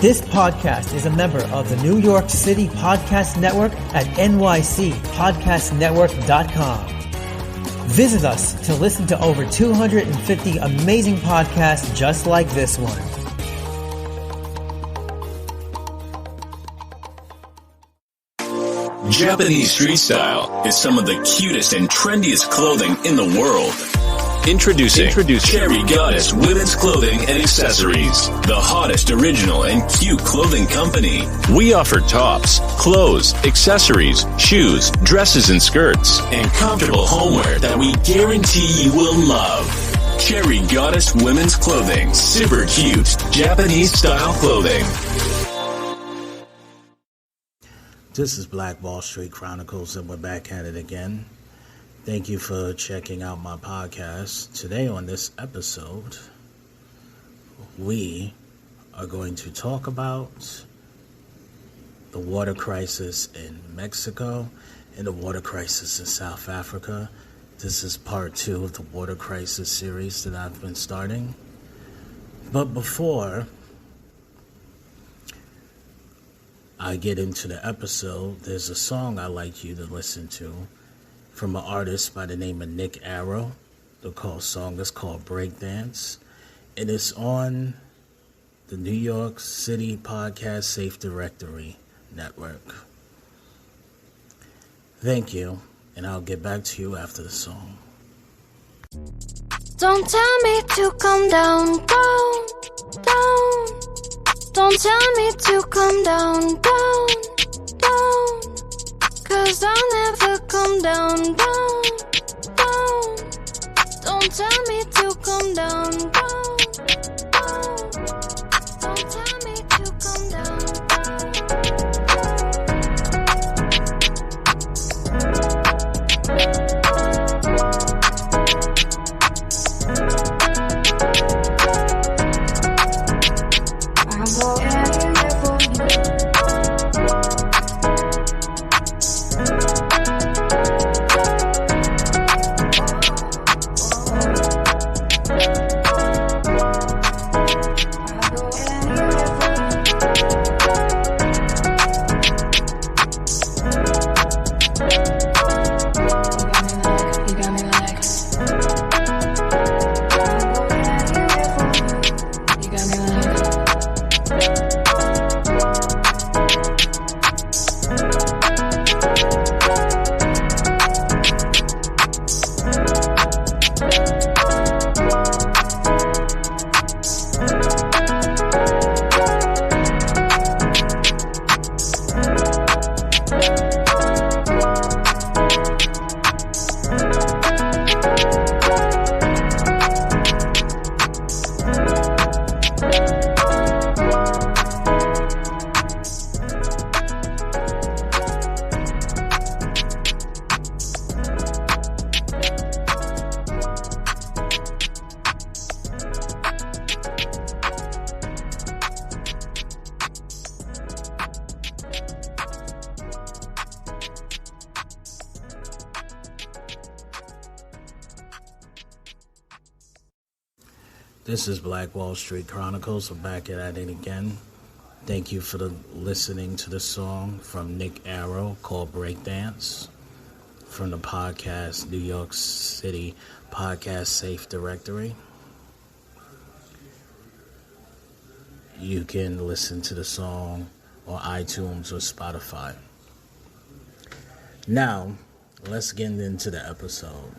This podcast is a member of the New York City Podcast Network at nycpodcastnetwork.com. Visit us to listen to over 250 amazing podcasts just like this one. Japanese street style is some of the cutest and trendiest clothing in the world. Introducing Cherry Goddess Women's Clothing and Accessories, the hottest original and cute clothing company. We offer tops, clothes, accessories, shoes, dresses and skirts, and comfortable homeware that we guarantee you will love. Cherry Goddess Women's Clothing, super cute Japanese style clothing. This is Black Wall Street Chronicles, and we're back at it again. Thank you for checking out my podcast. Today on this episode, we are going to talk about the water crisis in Mexico and the water crisis in South Africa. This is part 2 of the water crisis series that I've been starting. But before I get into the episode, there's a song I'd like you to listen to from an artist by the name of Nick Arrow. The song is called Breakdance, and it's on the New York City Podcast Safe Directory Network. Thank you, and I'll get back to you after the song. Don't tell me to come down, down, down. Don't tell me to come down, down, down. 'Cause I'll never come down, down, down. Don't tell me to come down, down, down. Don't tell me to come down, This is Black Wall Street Chronicles. We're back at it again. Thank you for listening to the song from Nick Arrow called Breakdance from the podcast New York City Podcast Safe Directory. You can listen to the song on iTunes or Spotify. Now, let's get into the episode.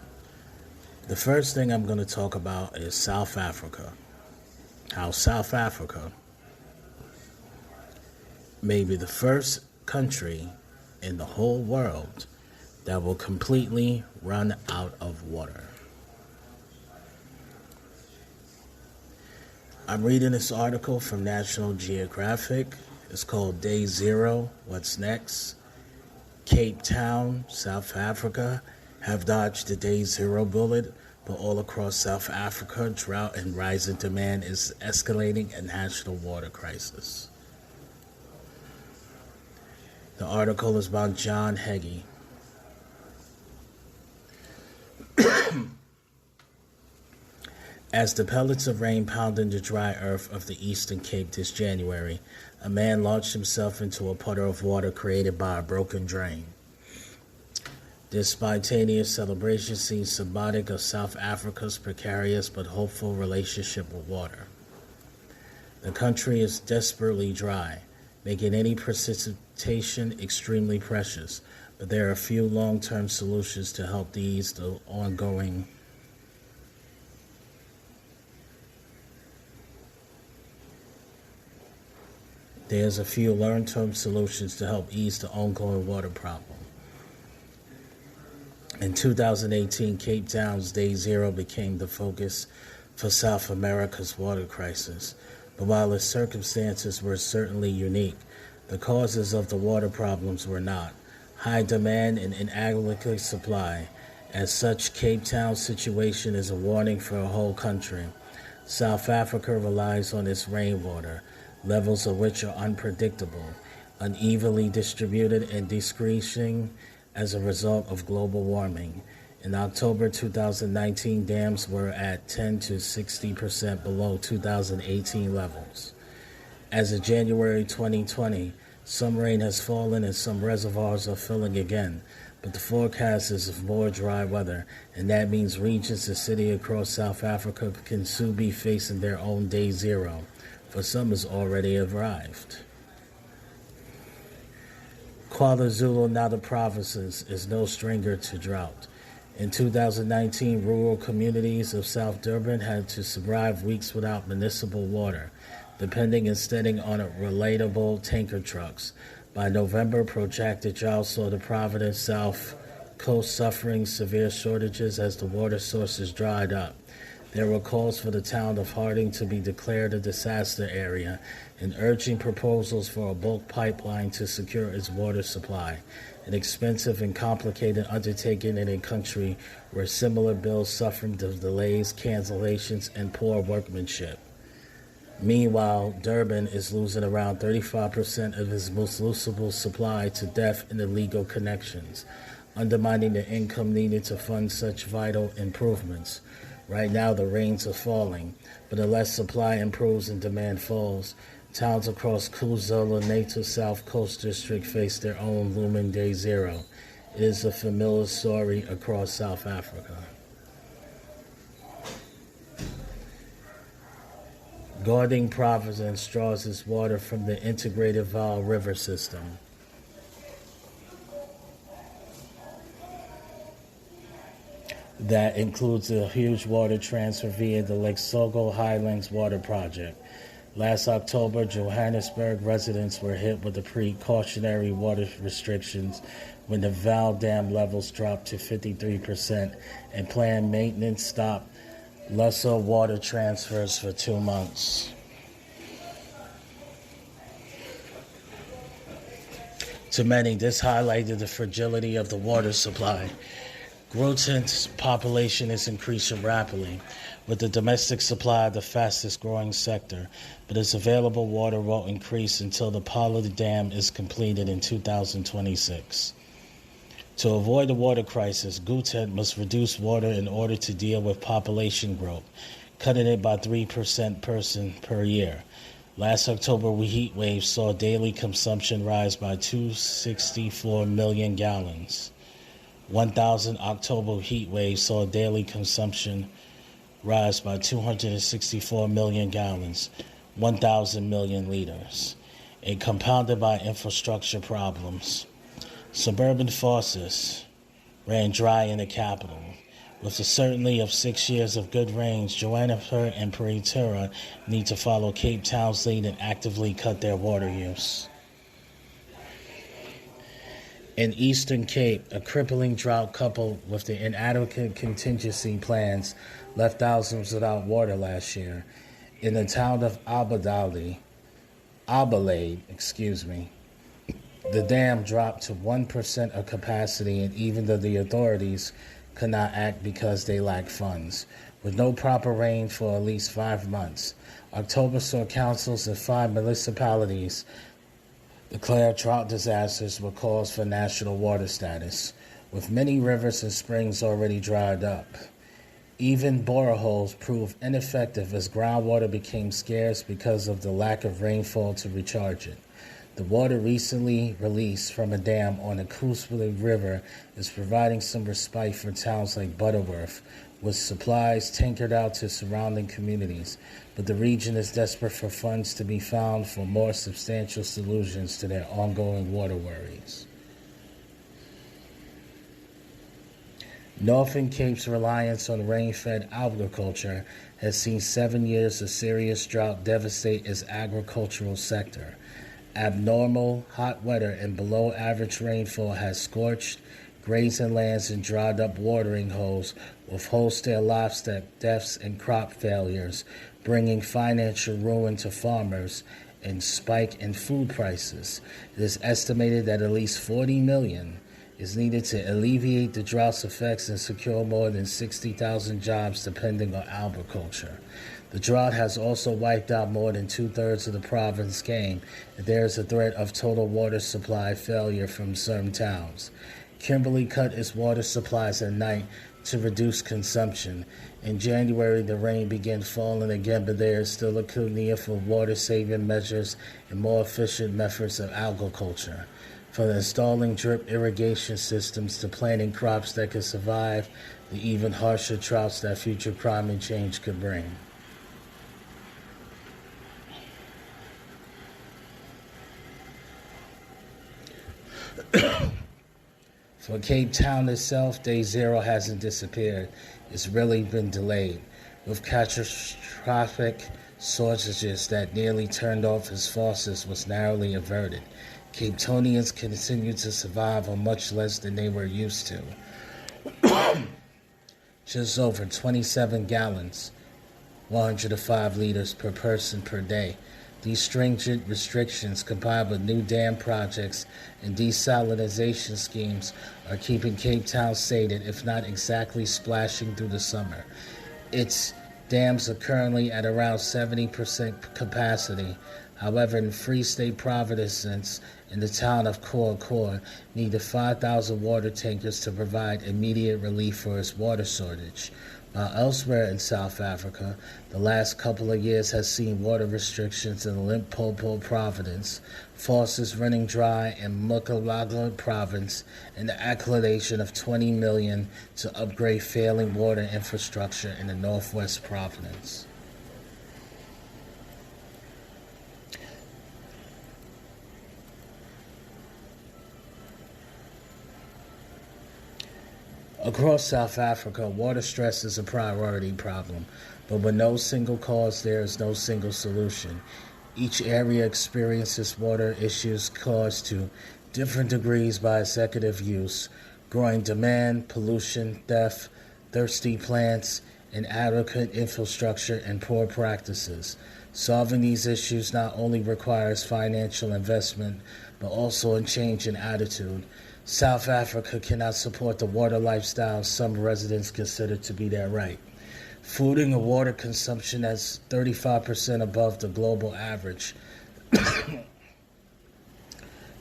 The first thing I'm going to talk about is South Africa. How South Africa may be the first country in the whole world that will completely run out of water. I'm reading this article from National Geographic. It's called Day Zero, What's Next? Cape Town, South Africa have dodged the Day Zero bullet, but all across South Africa, drought and rising demand is escalating a national water crisis. The article is about John Heggie. As the pellets of rain pounded the dry earth of the Eastern Cape this January, a man launched himself into a puddle of water created by a broken drain. This spontaneous celebration seems symbolic of South Africa's precarious but hopeful relationship with water. The country is desperately dry, making any precipitation extremely precious, but there are few long-term solutions to help ease the ongoing There's a few long-term solutions to help ease the ongoing water problem. In 2018, Cape Town's Day Zero became the focus for South America's water crisis. But while its circumstances were certainly unique, the causes of the water problems were not. High demand and inadequate supply. As such, Cape Town's situation is a warning for a whole country. South Africa relies on its rainwater, levels of which are unpredictable, unevenly distributed, and decreasing as a result of global warming. In October 2019, dams were at 10 to 60% below 2018 levels. As of January 2020, some rain has fallen and some reservoirs are filling again, but the forecast is of more dry weather, and that means regions and cities across South Africa can soon be facing their own Day Zero, for some has already arrived. KwaZulu-Natal provinces is no stranger to drought. In 2019, rural communities of South Durban had to survive weeks without municipal water, depending instead on relatable tanker trucks. By November, protracted drought saw the Providence South Coast suffering severe shortages as the water sources dried up. There were calls for the town of Harding to be declared a disaster area and urging proposals for a bulk pipeline to secure its water supply, an expensive and complicated undertaking in a country where similar bills suffered the delays, cancellations, and poor workmanship. Meanwhile, Durban is losing around 35% of its municipal supply to deaf and illegal connections, undermining the income needed to fund such vital improvements. Right now, the rains are falling, but unless supply improves and demand falls, towns across KwaZulu-Natal South Coast District face their own looming Day Zero. It is a familiar story across South Africa. Gauteng Province draws its water from the integrated Vaal River system. That includes a huge water transfer via the Texcoco Highlands Water Project. Last October, Johannesburg residents were hit with the precautionary water restrictions when the Vaal Dam levels dropped to 53% and planned maintenance stopped lesser water transfers for 2 months. To many, this highlighted the fragility of the water supply. Gauteng's population is increasing rapidly, with the domestic supply the fastest growing sector, but its available water won't increase until the Pollard Dam is completed in 2026. To avoid a water crisis, Gauteng must reduce water in order to deal with population growth, cutting it by 3% person per year. Last October, heat waves saw daily consumption rise by 264 million gallons. 1,000 October heat waves saw daily consumption rise by 264 million gallons, 1,000 million liters, and compounded by infrastructure problems. Suburban faucets ran dry in the capital. With the certainty of 6 years of good rains, Johannesburg and Pretoria need to follow Cape Town's lead and actively cut their water use. In Eastern Cape, a crippling drought coupled with the inadequate contingency plans left thousands without water last year. In the town of Adelaide, the dam dropped to 1% of capacity, and even though the authorities could not act because they lacked funds. With no proper rain for at least 5 months, October saw councils in 5 municipalities declare drought disasters with calls for national water status, with many rivers and springs already dried up. Even boreholes proved ineffective as groundwater became scarce because of the lack of rainfall to recharge it. The water recently released from a dam on the Coosabeau River is providing some respite for towns like Butterworth, with supplies tankered out to surrounding communities, but the region is desperate for funds to be found for more substantial solutions to their ongoing water worries. Northern Cape's reliance on rain-fed agriculture has seen 7 years of serious drought devastate its agricultural sector. Abnormal hot weather and below-average rainfall has scorched grazing lands and dried up watering holes, with wholesale livestock deaths and crop failures, bringing financial ruin to farmers and spike in food prices. It is estimated that at least $40 million is needed to alleviate the drought's effects and secure more than 60,000 jobs depending on agriculture. The drought has also wiped out more than two-thirds of the province's game, and there is a threat of total water supply failure from certain towns. Kimberley cut its water supplies at night to reduce consumption. In January, the rain began falling again, but there is still a need for water-saving measures and more efficient methods of agriculture, from installing drip irrigation systems to planting crops that could survive the even harsher droughts that future climate change could bring. For Cape Town itself, Day Zero hasn't disappeared. It's really been delayed, with catastrophic shortages that nearly turned off its faucets was narrowly averted. Cape Townians continue to survive on much less than they were used to. Just over 27 gallons, 105 liters per person per day. These stringent restrictions, combined with new dam projects and desalination schemes, are keeping Cape Town sated, if not exactly splashing through the summer. Its dams are currently at around 70% capacity. However, in Free State Providence and the town of Kor needed 5,000 water tankers to provide immediate relief for its water shortage. While elsewhere in South Africa, the last couple of years has seen water restrictions in Limpopo Province, faucets running dry in Mpumalanga Province, and the allocation of $20 million to upgrade failing water infrastructure in the Northwest Province. Across South Africa, water stress is a priority problem, but with no single cause, there is no single solution. Each area experiences water issues caused to different degrees by executive use, growing demand, pollution, theft, thirsty plants, inadequate infrastructure, and poor practices. Solving these issues not only requires financial investment, but also a change in attitude. South Africa cannot support the water lifestyle some residents consider to be their right. Food and water consumption is 35% above the global average.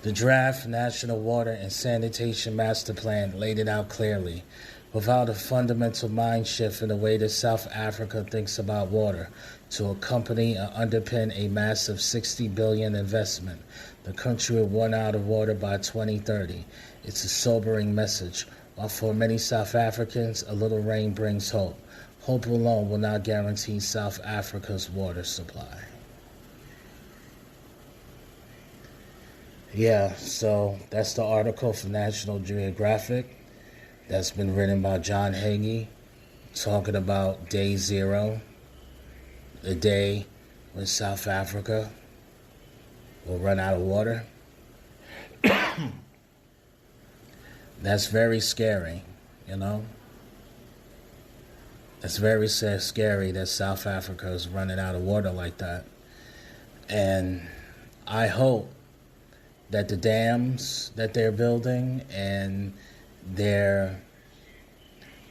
The draft National Water and Sanitation Master Plan laid it out clearly. Without a fundamental mind shift in the way that South Africa thinks about water, to accompany and underpin a massive $60 billion investment, the country will run out of water by 2030. It's a sobering message. While for many South Africans, a little rain brings hope. Hope alone will not guarantee South Africa's water supply. Yeah, so that's the article from National Geographic that's been written by John Hagee, talking about Day Zero, the day when South Africa will run out of water. That's very scary, you know? It's very scary that South Africa is running out of water like that. And I hope that the dams that they're building and their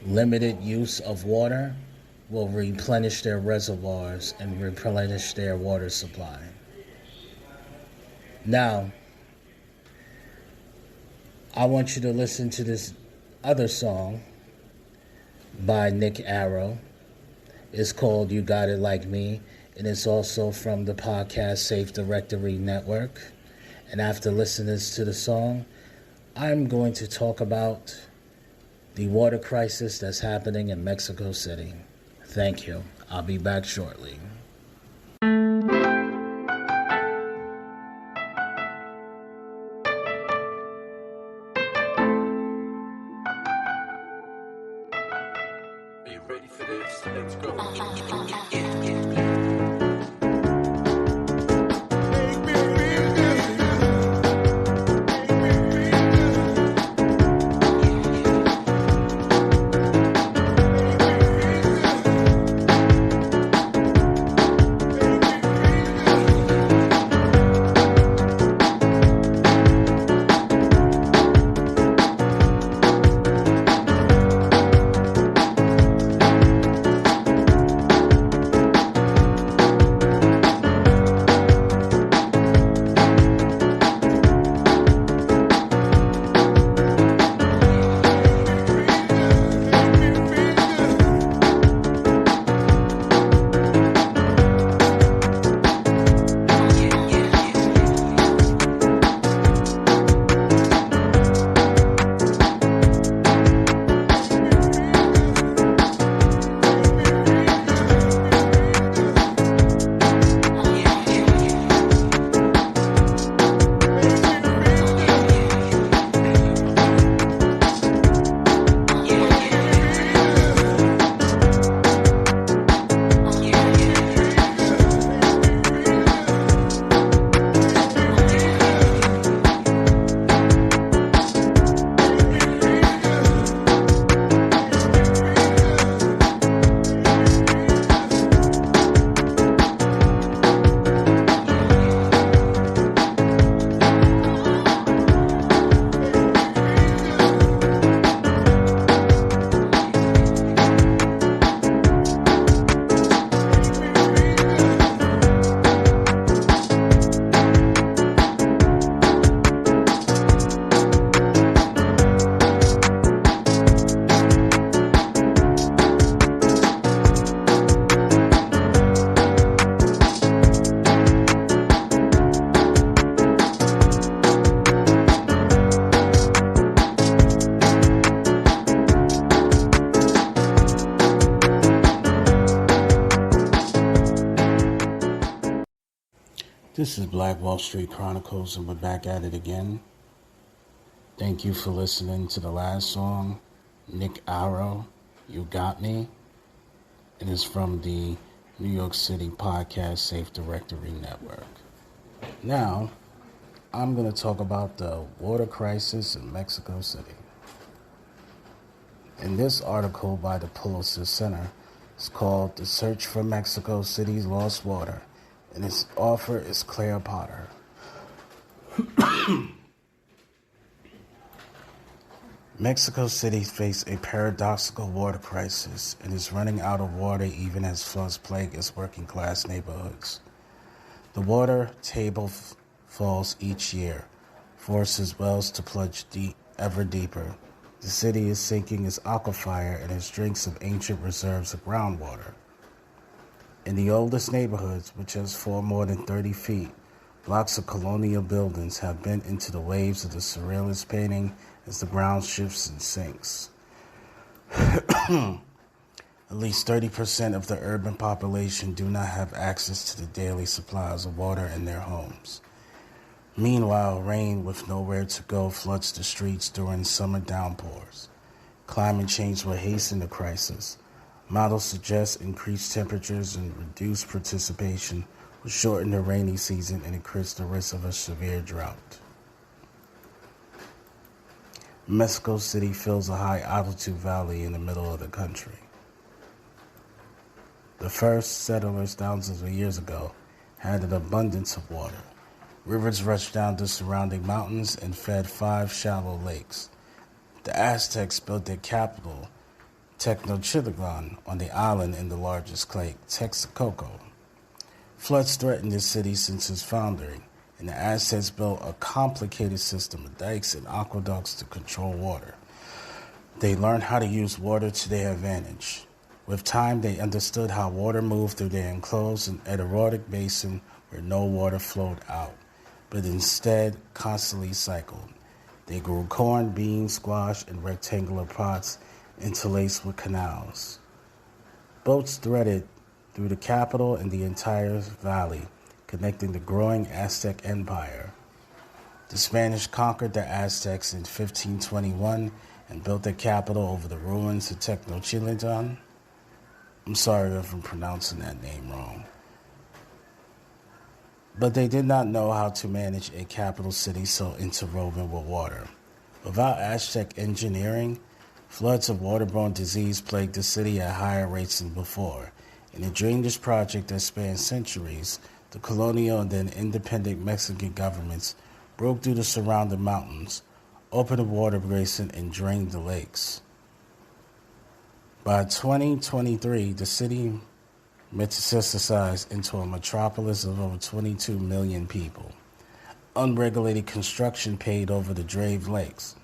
limited use of water will replenish their reservoirs and replenish their water supply. Now, I want you to listen to this other song by Nick Arrow. It's called You Got It Like Me, and it's also from the podcast Safe Directory Network. And after listening to the song, I'm going to talk about the water crisis that's happening in Mexico City. Thank you. I'll be back shortly. Are you ready for this? Let's go. This is Black Wall Street Chronicles, and we're back at it again. Thank you for listening to the last song, Nick Arrow, You Got Me. It is from the New York City podcast Safe Directory Network. Now, I'm going to talk about the water crisis in Mexico City. In this article by the Pulitzer Center, it's called The Search for Mexico City's Lost Water, and its author is Claire Potter. Mexico City faces a paradoxical water crisis and is running out of water even as floods plague its working-class neighborhoods. The water table falls each year, forces wells to plunge ever deeper. The city is sinking its aquifer and its drinks of ancient reserves of groundwater. In the oldest neighborhoods, which has fallen more than 30 feet, blocks of colonial buildings have bent into the waves of the surrealist painting as the ground shifts and sinks. At least 30% of the urban population do not have access to the daily supplies of water in their homes. Meanwhile, rain with nowhere to go floods the streets during summer downpours. Climate change will hasten the crisis. Models suggest increased temperatures and reduced precipitation will shorten the rainy season and increase the risk of a severe drought. Mexico City fills a high-altitude valley in the middle of the country. The first settlers thousands of years ago had an abundance of water. Rivers rushed down the surrounding mountains and fed 5 shallow lakes. The Aztecs built their capital, Tenochtitlan, on the island in the largest lake, Texcoco. Floods threatened the city since its founding, and the Aztecs built a complicated system of dikes and aqueducts to control water. They learned how to use water to their advantage. With time, they understood how water moved through their enclosed and erotic basin where no water flowed out, but instead constantly cycled. They grew corn, beans, squash, in rectangular pots interlaced with canals. Boats threaded through the capital and the entire valley, connecting the growing Aztec Empire. The Spanish conquered the Aztecs in 1521 and built their capital over the ruins of Tenochtitlan. I'm sorry if I'm pronouncing that name wrong. But they did not know how to manage a capital city so interwoven with water. Without Aztec engineering, floods of waterborne disease plagued the city at higher rates than before. In a drainage project that spanned centuries, the colonial and then independent Mexican governments broke through the surrounding mountains, opened the water basin, and drained the lakes. By 2023, the city metastasized into a metropolis of over 22 million people. Unregulated construction paved over the Drave Lakes.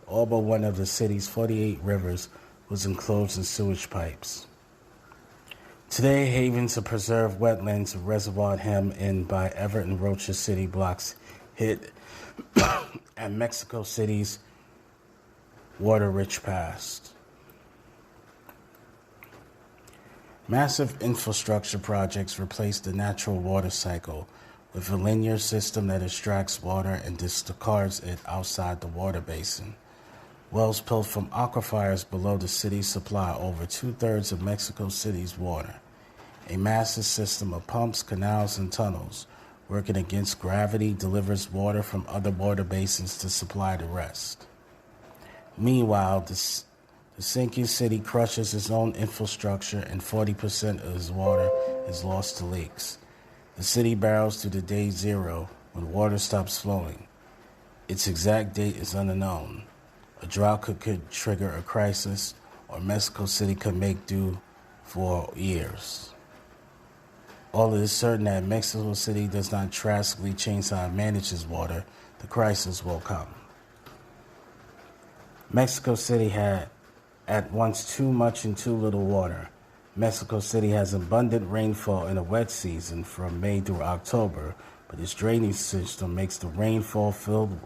All but one of the city's 48 rivers was enclosed in sewage pipes. Today, havens of preserved wetlands and reservoir hemmed in by Everett and Rocha city blocks hit at Mexico City's water-rich past. Massive infrastructure projects replace the natural water cycle with a linear system that extracts water and discards it outside the water basin. Wells pulled from aquifers below the city supply over 2/3 of Mexico City's water. A massive system of pumps, canals, and tunnels working against gravity delivers water from other water basins to supply the rest. Meanwhile, the sinking city crushes its own infrastructure and 40% of its water is lost to leaks. The city barrels to the day zero when water stops flowing. Its exact date is unknown. A drought could trigger a crisis, or Mexico City could make do for years. All it is certain that Mexico City does not drastically change how it manages water, the crisis will come. Mexico City had at once too much and too little water. Mexico City has abundant rainfall in the wet season from May through October, but its drainage system makes the rainfall filled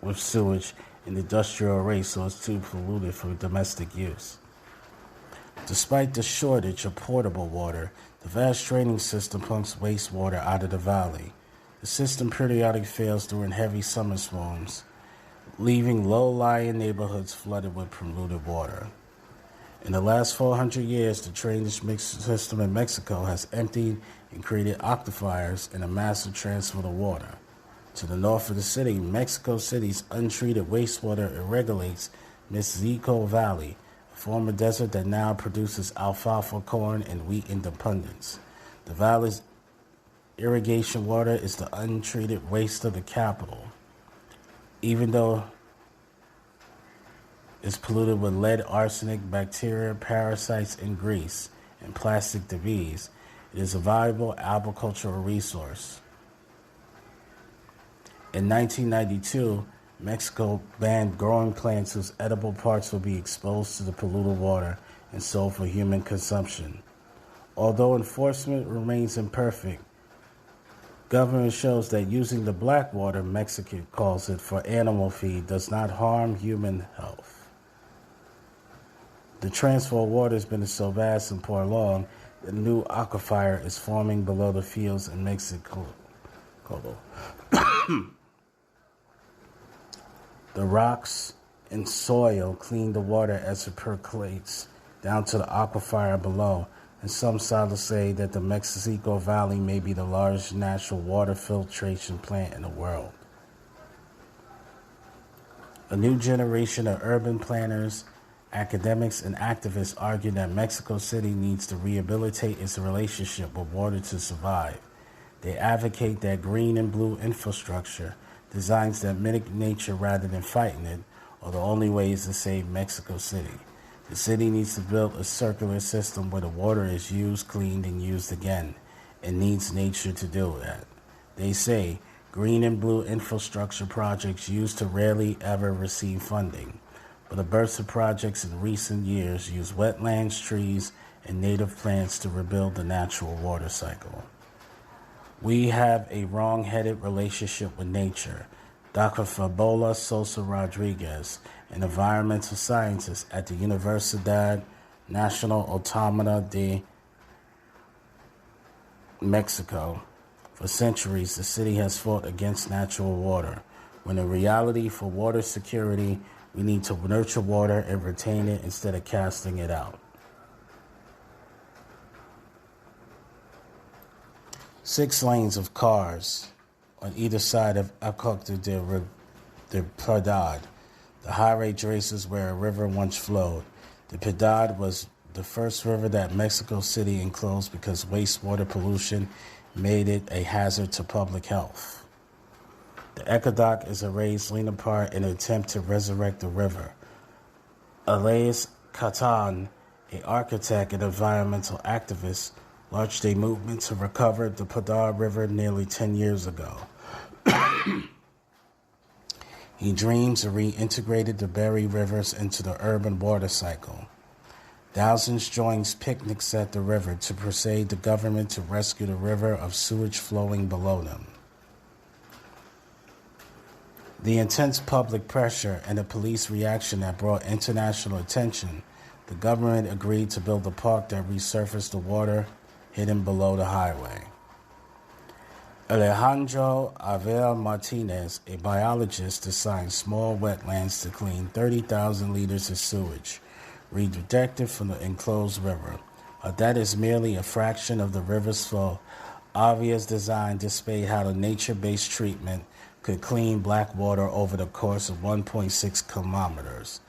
with sewage and industrial waste, so it's too polluted for domestic use. Despite the shortage of potable water, the vast draining system pumps wastewater out of the valley. The system periodically fails during heavy summer storms, leaving low-lying neighborhoods flooded with polluted water. In the last 400 years, the drainage system in Mexico has emptied and created aquifers and a massive transfer of water. To the north of the city, Mexico City's untreated wastewater irrigates Mixco Valley, a former desert that now produces alfalfa, corn, and wheat in abundance. The valley's irrigation water is the untreated waste of the capital. Even though it's polluted with lead, arsenic, bacteria, parasites, and grease, and plastic debris, it is a valuable agricultural resource. In 1992, Mexico banned growing plants whose edible parts will be exposed to the polluted water and sold for human consumption. Although enforcement remains imperfect, government shows that using the black water, Mexico calls it, for animal feed does not harm human health. The transfer of water has been so vast and for long that a new aquifer is forming below the fields in Mexico. The rocks and soil clean the water as it percolates down to the aquifer below, and some scholars say that the Mixco Valley may be the largest natural water filtration plant in the world. A new generation of urban planners, academics, and activists argue that Mexico City needs to rehabilitate its relationship with water to survive. They advocate that green and blue infrastructure, designs that mimic nature rather than fighting it, are the only ways to save Mexico City. The city needs to build a circular system where the water is used, cleaned, and used again, and needs nature to do that. They say green and blue infrastructure projects used to rarely ever receive funding. but the burst of projects in recent years use wetlands, trees, and native plants to rebuild the natural water cycle. We have a wrong-headed relationship with nature. Dr. Fabola Sosa Rodriguez, an environmental scientist at the Universidad Nacional Autónoma de Mexico. For centuries, the city has fought against natural water, when in reality, for water security, we need to nurture water and retain it instead of casting it out. 6 lanes of cars on either side of Acueducto de Piedad. The highway traces where a river once flowed. The Piedad was the first river that Mexico City enclosed because wastewater pollution made it a hazard to public health. The aqueduct is a raised lean apart in an attempt to resurrect the river. Elias Catan, an architect and environmental activist, launched a movement to recover the Piedad River nearly 10 years ago. He dreams of reintegrating the buried rivers into the urban water cycle. Thousands joined picnics at the river to persuade the government to rescue the river of sewage flowing below them. The intense public pressure and the police reaction that brought international attention, the government agreed to build a park that resurfaced the water hidden below the highway. Alejandro Avel Martinez, a biologist, designed small wetlands to clean 30,000 liters of sewage redirected from the enclosed river. That is merely a fraction of the river's flow. Avel's design displayed how the nature-based treatment could clean black water over the course of 1.6 kilometers.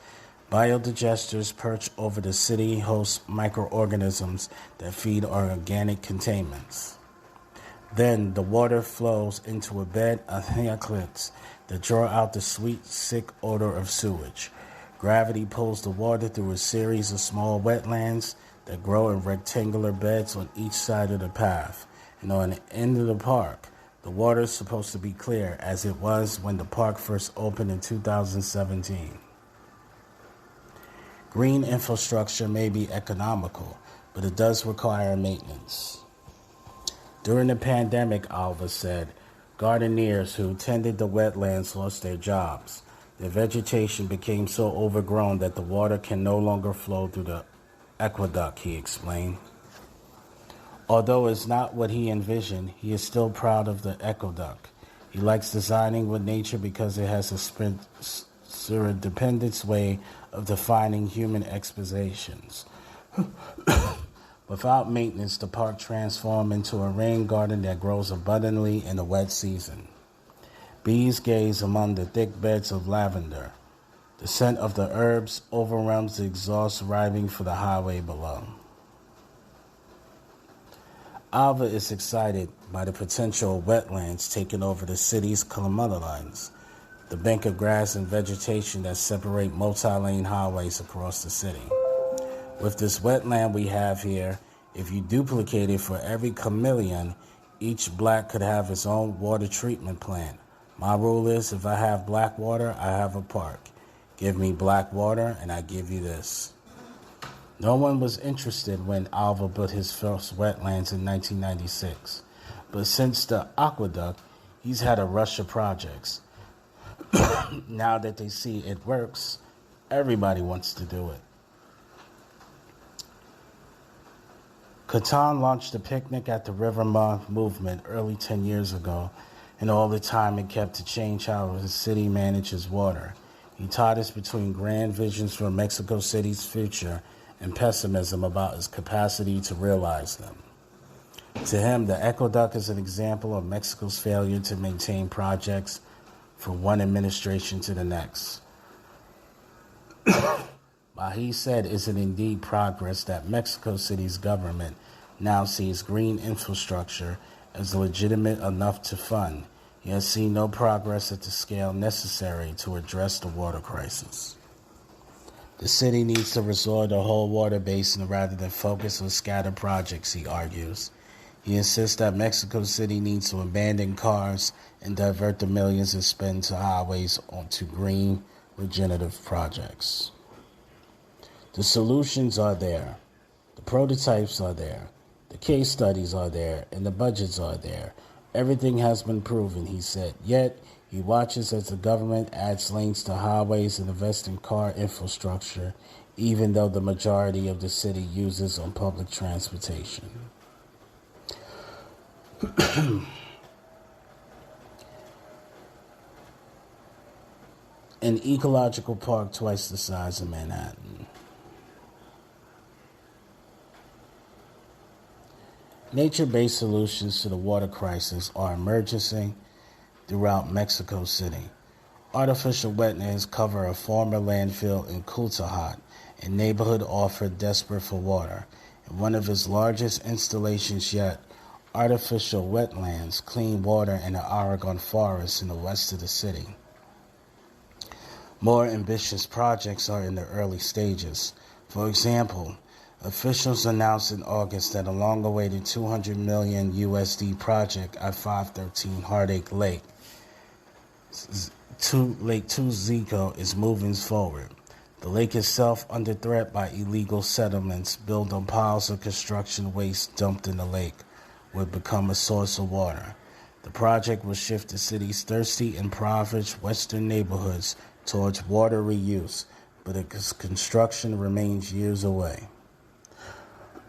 Biodigesters perch over the city host microorganisms that feed on organic contaminants. Then the water flows into a bed of hyacinths that draw out the sweet, sick odor of sewage. Gravity pulls the water through a series of small wetlands that grow in rectangular beds on each side of the path. And on the end of the park, the water is supposed to be clear, as it was when the park first opened in 2017. Green infrastructure may be economical, but it does require maintenance. During the pandemic, Alva said, gardeners who tended the wetlands lost their jobs. The vegetation became so overgrown that the water can no longer flow through the aqueduct, he explained. Although it's not what he envisioned, he is still proud of the aqueduct. He likes designing with nature because it has a serendipitous way of defining human expectations. Without maintenance, the park transforms into a rain garden that grows abundantly in the wet season. Bees gaze among the thick beds of lavender. The scent of the herbs overwhelms the exhaust arriving for the highway below. Alva is excited by the potential of wetlands taking over the city's kilometer lines, the bank of grass and vegetation that separate multi-lane highways across the city. With this wetland we have here, if you duplicate it for every chameleon, each black could have its own water treatment plant. My rule is, if I have black water, I have a park. Give me black water, and I give you this. No one was interested when Alva built his first wetlands in 1996. But since the aqueduct, he's had a rush of projects. Now that they see it works, everybody wants to do it. Catan launched the Picnic at the River Month movement early 10 years ago, and all the time it kept to change how the city manages water. He taught us between grand visions for Mexico City's future and pessimism about its capacity to realize them. To him, the aqueduct is an example of Mexico's failure to maintain projects from one administration to the next. While he said, is it indeed progress that Mexico City's government now sees green infrastructure as legitimate enough to fund, he has seen no progress at the scale necessary to address the water crisis. The city needs to restore the whole water basin rather than focus on scattered projects, he argues. He insists that Mexico City needs to abandon cars and divert the millions it spends to highways onto green, regenerative projects. The solutions are there, the prototypes are there, the case studies are there, and the budgets are there. Everything has been proven, he said. Yet, he watches as the government adds lanes to highways and invests in car infrastructure, even though the majority of the city uses on public transportation. An ecological park twice the size of Manhattan. Nature-based solutions to the water crisis are emerging throughout Mexico City. Artificial wetlands cover a former landfill in Cutajat, a neighborhood offered desperate for water. In one of its largest installations yet, artificial wetlands clean water in the Oregon forest in the west of the city. More ambitious projects are in the early stages. For example, officials announced in August that a long-awaited $200 million USD project at 513 Heartache Lake, Lake Texcoco, is moving forward. The lake itself, under threat by illegal settlements built on piles of construction waste dumped in the lake, would become a source of water. The project will shift the city's thirsty, impoverished western neighborhoods towards water reuse, but its construction remains years away.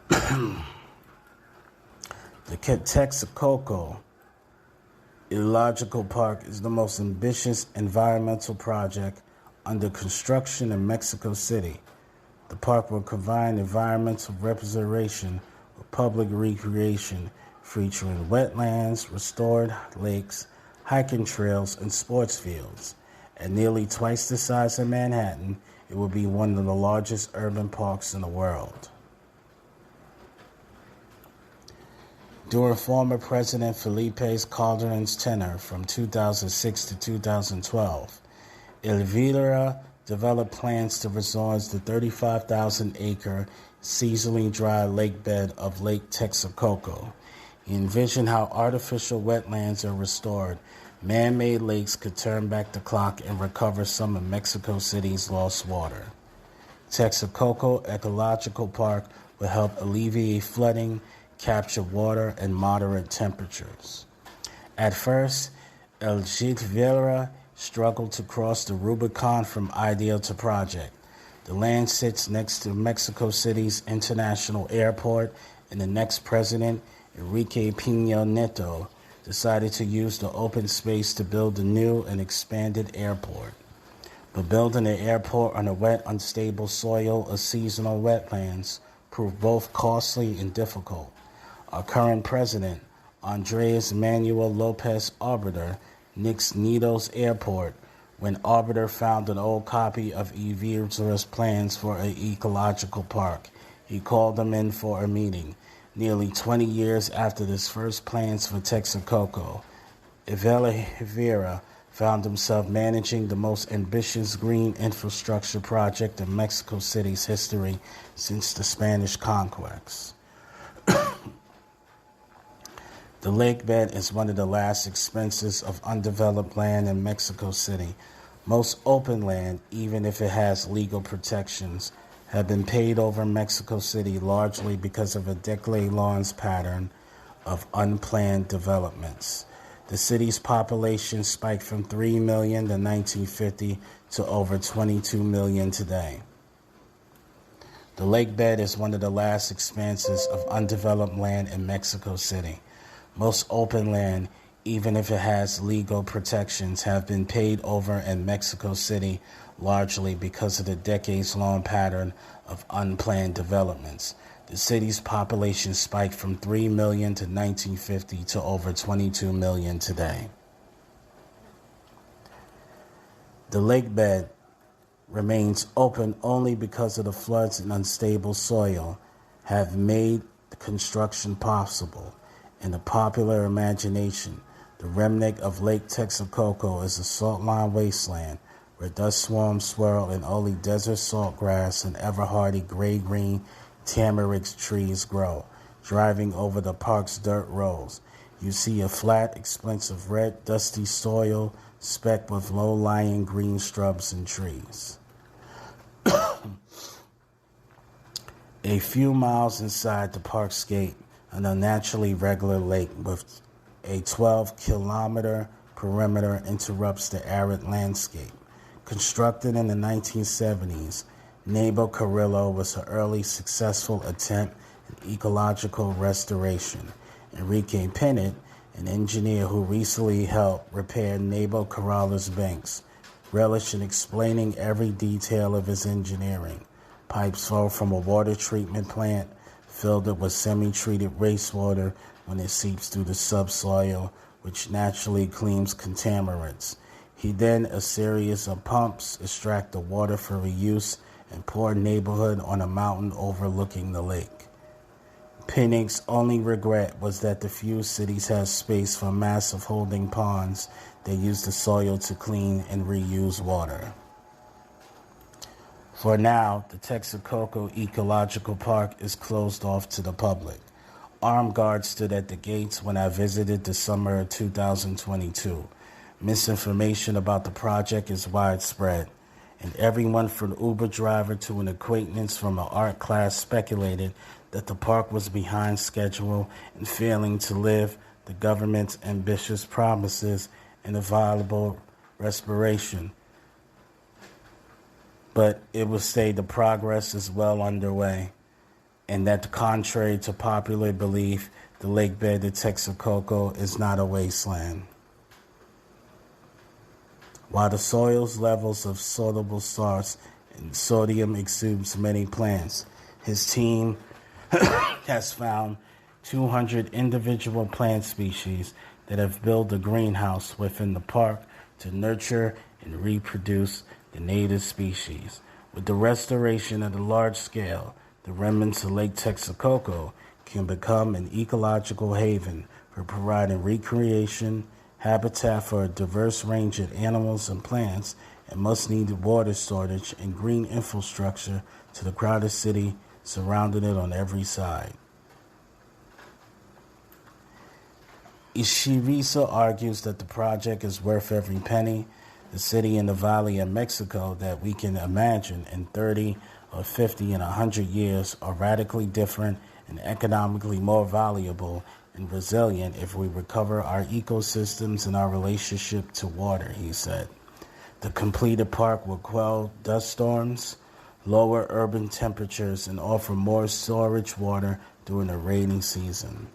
The Texcoco Ecological Park is the most ambitious environmental project under construction in Mexico City. The park will combine environmental representation with public recreation, featuring wetlands, restored lakes, hiking trails, and sports fields. At nearly twice the size of Manhattan, it will be one of the largest urban parks in the world. During former President Felipe Calderon's tenure from 2006 to 2012, Elvira developed plans to restore the 35,000-acre seasonally dry lake bed of Lake Texcoco. He envisioned how artificial wetlands are restored. Man-made lakes could turn back the clock and recover some of Mexico City's lost water. Texcoco Ecological Park will help alleviate flooding, capture water, and moderate temperatures. At first, Elvira struggled to cross the Rubicon from idea to project. The land sits next to Mexico City's international airport, and the next president, Enrique Peña Nieto, decided to use the open space to build a new and expanded airport. But building an airport on a wet, unstable soil of seasonal wetlands proved both costly and difficult. Our current president, Andres Manuel Lopez Obrador, nixed Nito's airport when Obrador found an old copy of Elvira's plans for an ecological park. He called them in for a meeting. Nearly 20 years after his first plans for Texcoco, Elvira found himself managing the most ambitious green infrastructure project in Mexico City's history since the Spanish conquest. The lake bed is one of the last expenses of undeveloped land in Mexico City. Most open land, even if it has legal protections, have been paid over in Mexico City largely because of a decade-long pattern of unplanned developments. The city's population spiked from 3 million in 1950 to over 22 million today. The lake bed is one of the last expanses of undeveloped land in Mexico City. Most open land, even if it has legal protections, have been paid over in Mexico City largely because of the decades-long pattern of unplanned developments. The city's population spiked from 3 million to 1950 to over 22 million today. The lake bed remains open only because of the floods and unstable soil have made the construction possible. In the popular imagination, the remnant of Lake Texcoco is a salt-lined wasteland where dust swarms swirl and only desert saltgrass and ever-hardy gray-green tamarisk trees grow. Driving over the park's dirt roads, you see a flat, expanse of red, dusty soil specked with low-lying green shrubs and trees. A few miles inside the park's gate, an unnaturally regular lake with a 12-kilometer perimeter interrupts the arid landscape. Constructed in the 1970s, Nabo Carrillo was an early successful attempt at ecological restoration. Enrique Pinnet, an engineer who recently helped repair Nabo Carrillo's banks, relished in explaining every detail of his engineering. Pipes flow from a water treatment plant, filled it with semi-treated wastewater when it seeps through the subsoil, which naturally cleans contaminants. He then, a series of pumps, extract the water for reuse and poor neighborhood on a mountain overlooking the lake. Pinnick's only regret was that the few cities had space for massive holding ponds that use the soil to clean and reuse water. For now, the Texcoco Ecological Park is closed off to the public. Armed guards stood at the gates when I visited the summer of 2022. Misinformation about the project is widespread, and everyone from an Uber driver to an acquaintance from an art class speculated that the park was behind schedule and failing to live the government's ambitious promises and a viable respiration. But it will say the progress is well underway, and that contrary to popular belief, the lake bed of Texcoco is not a wasteland. While the soil's levels of soluble salts and sodium exudes many plants, his team has found 200 individual plant species that have built a greenhouse within the park to nurture and reproduce the native species. With the restoration at a large scale, the remnants of Lake Texcoco can become an ecological haven for providing recreation, habitat for a diverse range of animals and plants, and much-needed water storage and green infrastructure to the crowded city surrounding it on every side. Ishirisa argues that the project is worth every penny. The city in the Valley of Mexico that we can imagine in 30 or 50 and 100 years are radically different and economically more valuable and resilient if we recover our ecosystems and our relationship to water, he said. The completed park will quell dust storms, lower urban temperatures, and offer more storage water during the rainy season.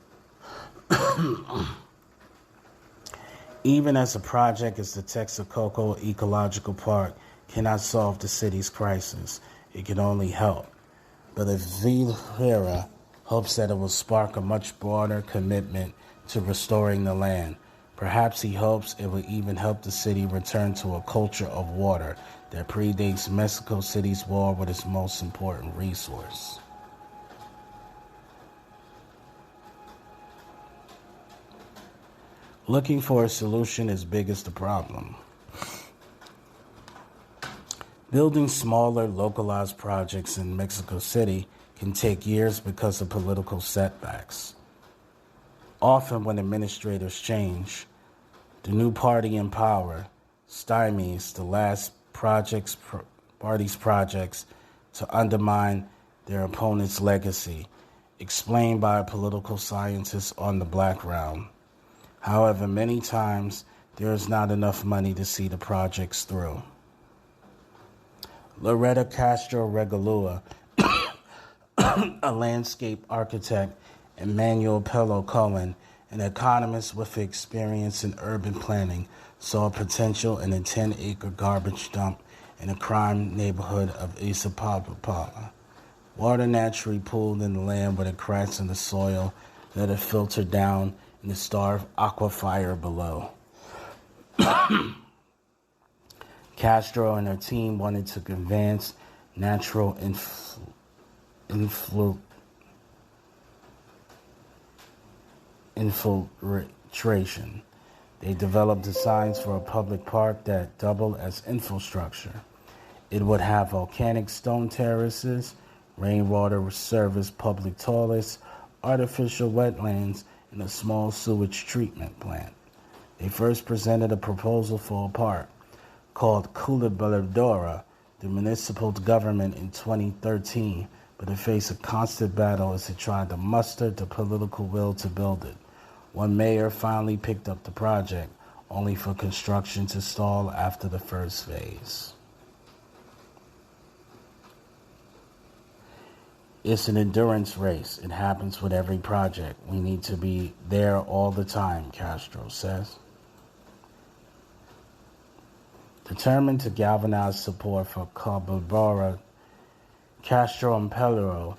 Even as a project as the Texcoco Ecological Park cannot solve the city's crisis, it can only help. But if Vieira hopes that it will spark a much broader commitment to restoring the land, perhaps he hopes it will even help the city return to a culture of water that predates Mexico City's war with its most important resource. Looking for a solution as big as the problem. Building smaller, localized projects in Mexico City can take years because of political setbacks. Often when administrators change, the new party in power stymies the last party's projects to undermine their opponent's legacy, explained by a political scientist on the Black Round. However, many times there is not enough money to see the projects through. Loretta Castro Regalua, a landscape architect, and Manuel Pello Cohen, an economist with experience in urban planning, saw potential in a 10-acre garbage dump in a crime neighborhood of Iztapalapa. Water naturally pooled in the land where it cracks in the soil, let it filter down in the starved aquifer below. Castro and her team wanted to advance natural infiltration. They developed designs for a public park that doubled as infrastructure. It would have volcanic stone terraces, rainwater service public toilets, artificial wetlands, and a small sewage treatment plant. They first presented a proposal for a park called Culebradora, the municipal government in 2013, but it faced a constant battle as it tried to muster the political will to build it. One mayor finally picked up the project, only for construction to stall after the first phase. It's an endurance race. It happens with every project. We need to be there all the time, Castro says. Determined to galvanize support for Culebradora, Castro and Pelleiro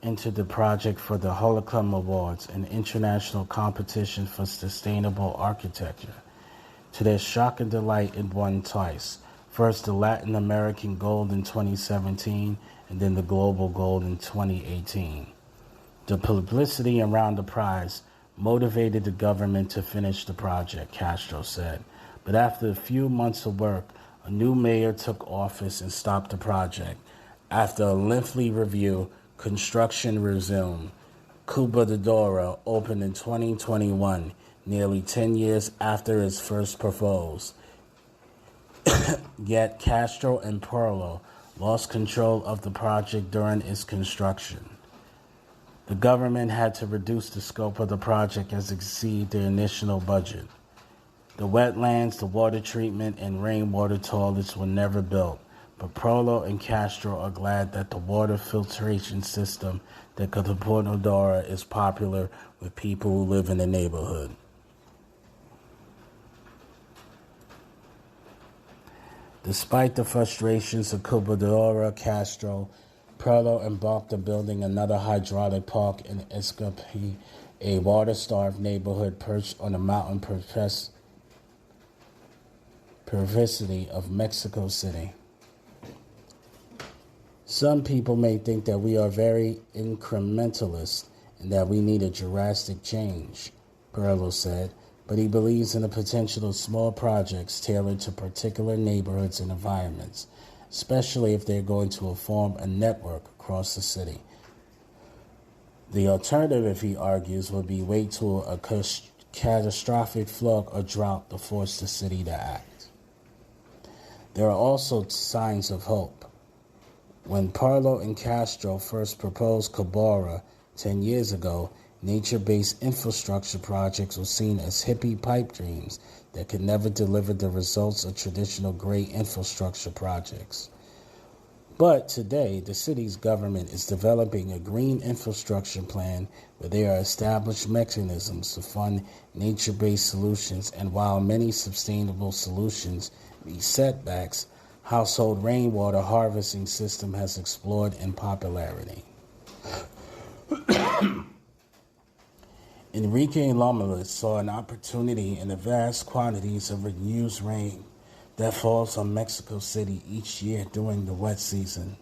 entered the project for the Holcomb Awards, an international competition for sustainable architecture. To their shock and delight, it won twice. First, the Latin American Gold in 2017, and then the Global Gold in 2018. The publicity around the prize motivated the government to finish the project, Castro said. But after a few months of work, a new mayor took office and stopped the project. After a lengthy review, construction resumed. Culebradora opened in 2021, nearly 10 years after its first proposal. Yet Castro and Pelleiro lost control of the project during its construction. The government had to reduce the scope of the project as it exceeded their initial budget. The wetlands, the water treatment, and rainwater toilets were never built, but Pelleiro and Castro are glad that the water filtration system at Culebradora is popular with people who live in the neighborhood. Despite the frustrations of Culebradora, Castro, Pelleiro embarked on building another hydraulic park in Texcoco, a water-starved neighborhood perched on the mountain perversity of Mexico City. Some people may think that we are very incrementalist and that we need a drastic change, Pelleiro said, but he believes in the potential of small projects tailored to particular neighborhoods and environments, especially if they're going to form a network across the city. The alternative, he argues, would be wait till a catastrophic flood or drought to force the city to act. There are also signs of hope. When Pelleiro and Castro first proposed Culebradora 10 years ago, nature-based infrastructure projects were seen as hippie pipe dreams that could never deliver the results of traditional great infrastructure projects. But today, the city's government is developing a green infrastructure plan where there are established mechanisms to fund nature-based solutions, and while many sustainable solutions meet setbacks, household rainwater harvesting system has explored in popularity. Enrique Lomelitz saw an opportunity in the vast quantities of unused rain that falls on Mexico City each year during the wet season.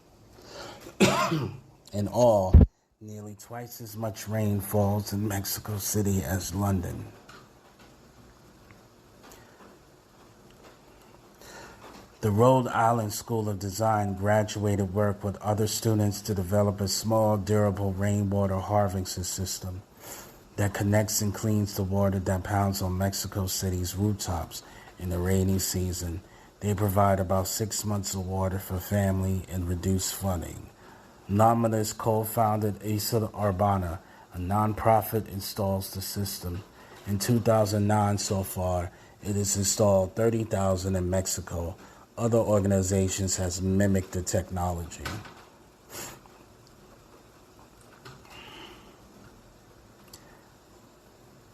In all, nearly twice as much rain falls in Mexico City as London. The Rhode Island School of Design graduated work with other students to develop a small, durable rainwater harvesting system that connects and cleans the water that pounds on Mexico City's rooftops in the rainy season. They provide about 6 months of water for family and reduce flooding. Nominus co-founded Asa Urbana, a nonprofit, installs the system. In 2009 so far, it has installed 30,000 in Mexico. Other organizations has mimicked the technology.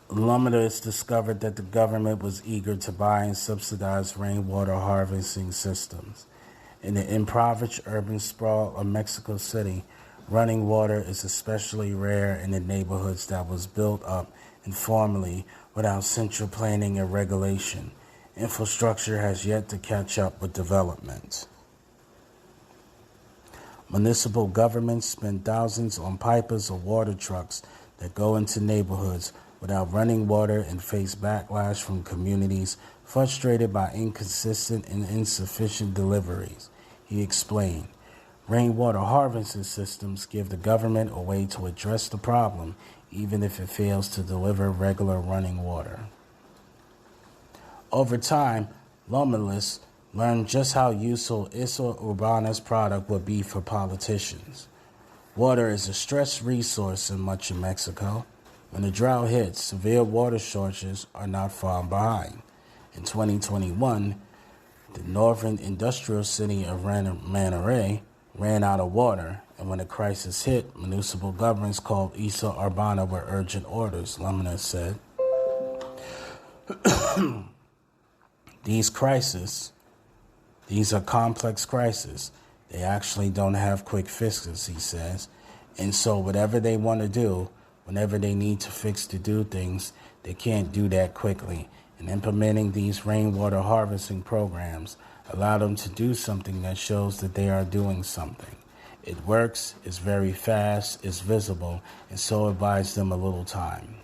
Luminous discovered that the government was eager to buy and subsidize rainwater harvesting systems. In the impoverished urban sprawl of Mexico City, running water is especially rare in the neighborhoods that was built up informally without central planning and regulation. Infrastructure has yet to catch up with development. Municipal governments spend thousands on pipers or water trucks that go into neighborhoods without running water and face backlash from communities frustrated by inconsistent and insufficient deliveries. He explained, rainwater harvesting systems give the government a way to address the problem, even if it fails to deliver regular running water. Over time, Lomelius learned just how useful Isa Urbana's product would be for politicians. Water is a stressed resource in much of Mexico. When the drought hits, severe water shortages are not far behind. In 2021, the northern industrial city of Monterrey ran out of water, and when the crisis hit, municipal governments called Isa Urbana with urgent orders, Lomelius said. These are complex crises. They actually don't have quick fixes, he says. And so whatever they want to do, whenever they need to do things, they can't do that quickly. And implementing these rainwater harvesting programs allow them to do something that shows that they are doing something. It works, it's very fast, it's visible, and so it buys them a little time.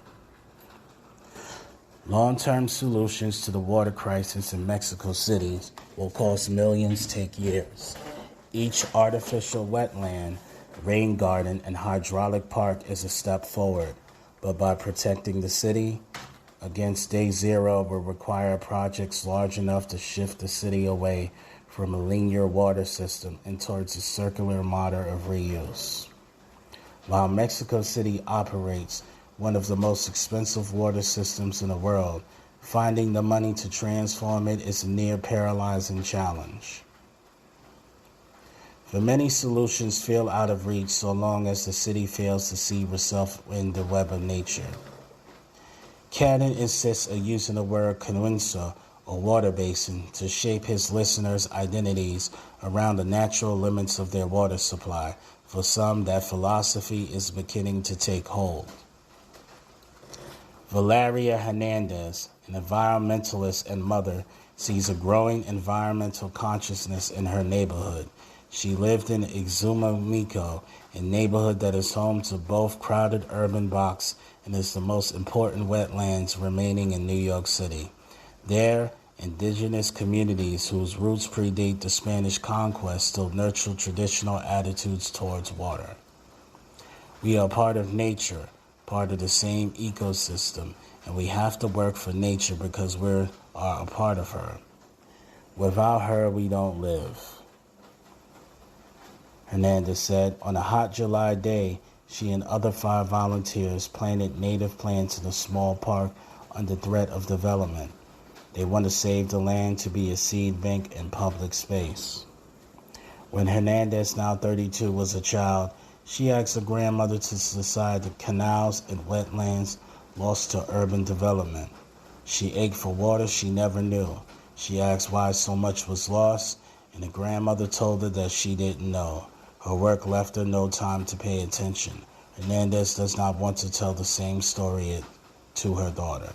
Long-term solutions to the water crisis in Mexico City will cost millions, take years. Each artificial wetland, rain garden, and hydraulic park is a step forward, but by protecting the city against day zero will require projects large enough to shift the city away from a linear water system and towards a circular model of reuse. While Mexico City operates one of the most expensive water systems in the world, finding the money to transform it is a near paralyzing challenge. For many, solutions feel out of reach so long as the city fails to see herself in the web of nature. Cannon insists on using the word Canuenza, or water basin, to shape his listeners' identities around the natural limits of their water supply. For some, that philosophy is beginning to take hold. Valeria Hernandez, an environmentalist and mother, sees a growing environmental consciousness in her neighborhood. She lived in Exumamico, a neighborhood that is home to both crowded urban blocks and is the most important wetlands remaining in New York City. There, indigenous communities whose roots predate the Spanish conquest still nurture traditional attitudes towards water. We are part of nature, part of the same ecosystem, and we have to work for nature because we are a part of her. Without her, we don't live. Hernandez said, on a hot July day, she and other 5 volunteers planted native plants in a small park under threat of development. They want to save the land to be a seed bank and public space. When Hernandez, now 32, was a child, she asked her grandmother to decide the canals and wetlands lost to urban development. She ached for water she never knew. She asked why so much was lost, and the grandmother told her that she didn't know. Her work left her no time to pay attention. Hernandez does not want to tell the same story to her daughter.